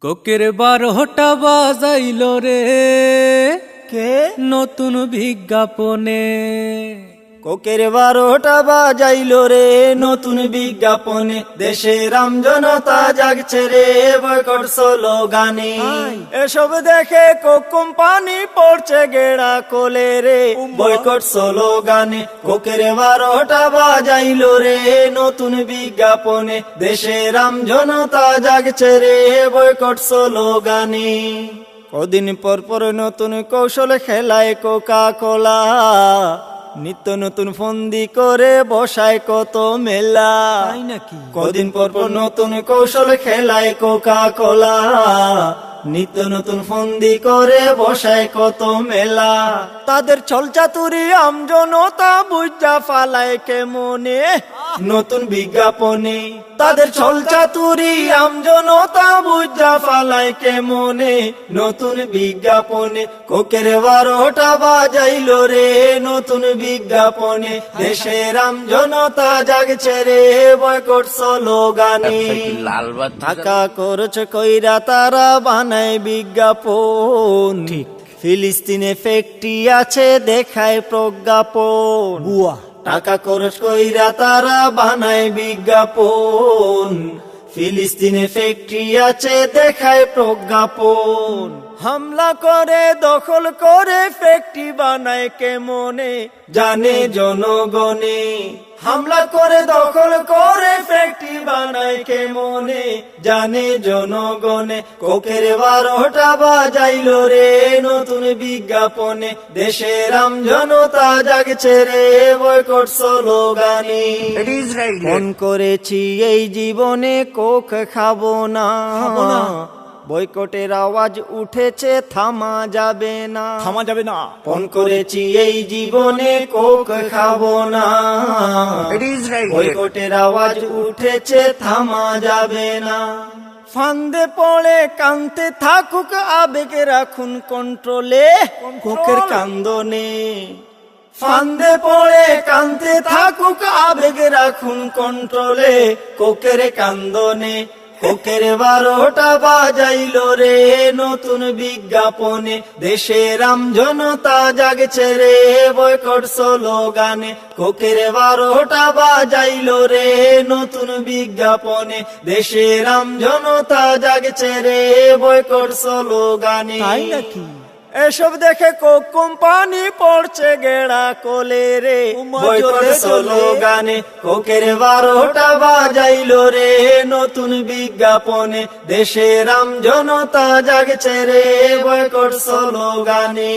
কোকের 12টা বাজাইল রে কে নতুন বিজ্ঞাপনে। কোকের 12টা বাজাইলো রে নতুন বিজ্ঞাপনে। দেশে রাম জনতা জাগছে রে বয়কট স্লোগানে। এসব দেখে কোক কোম্পানি পড়ছে গেড়া কোলে রে বয়কট স্লোগানে। কোকের 12টা বাজাইলো রে নতুন বিজ্ঞাপনে। দেশে রাম জনতা জাগছে রে বয়কট স্লোগানে। কদিন পর পর নতুন কৌশল খেলায় কোকা কোলা, নিত্য নতুন ফন্দি করে বসায় কত মেলা। তাই নাকি? কদিন পর পর নতুন কৌশল খেলায় কোকা কোলা, নিত্য নতুন ফন্দি করে বসায় কত মেলা। তাদের ছলচাতুরি আমজনতা বুঝা ফালায় কেমনে নতুন বিজ্ঞাপনে। তাদের ছলচাতুরি আমজনতা বুঝা ফালায় কেমনে নতুন বিজ্ঞাপনে। কোকের 12টা বাজাইলো রে নতুন বিজ্ঞাপনে। দেশের আমজনতা জাগছে রে বয়কট স্লোগানে। টাকা খরচ কইরা তারা বানায় বিজ্ঞাপন। ফিলিস্তিনে ফ্যাক্টরি আছে দেখায় প্রজ্ঞাপন। বুয়া টাকা খরচ কইরা তারা বানায় বিজ্ঞাপন। ফিলিস্তিনে ফ্যাক্টরি আছে দেখায় প্রজ্ঞাপন। হামলা করে দখল করে ফ্যাক্টরি বানায় কেমনে জানে জনগণে। হামলা করে দখল করে ফ্যাক্টরি বানায় কেমনে জানে জনগণে। কোকের 12টা বাজাইলো রে নতুন বিজ্ঞাপনে। দেশের রাম জনতা জাগছে রে বয়কট স্লোগানে। মন করেছি এই জীবনে কোক খাবো না, বয়কটের আওয়াজ উঠেছে থামা যাবে না। থামা যাবে না। ফোন করেছি এই জীবনে কোক খাবো না, বয়কটের আওয়াজ উঠেছে থামা যাবে না। ফান্দে পড়ে কানতে থাকুক আবেগে রাখুন কন্ট্রোলে কোকের কান্দনে। ফান্দে পড়ে কানতে থাকুক আবেগে রাখুন কন্ট্রোলে কোকের কান্দনে। কোকের 12টা বাজাইলো রে নতুন বিজ্ঞাপনে। দেশের রাম জনতা জাগছে রে বয়কট স্লোগানে। কোকের 12টা বাজাইলো রে নতুন বিজ্ঞাপনে। দেশের রাম জনতা জাগছে রে বয়কট স্লোগানে। তাই নাকি? এসব দেখে কোক কোম্পানি পড়ছে গেড়া কোলে রে বয়কট স্লোগানে। কোকের 12টা বাজাইলো রে নতুন বিজ্ঞাপনে। দেশের রাম জনতা জাগছে রে বয়কট স্লোগানে।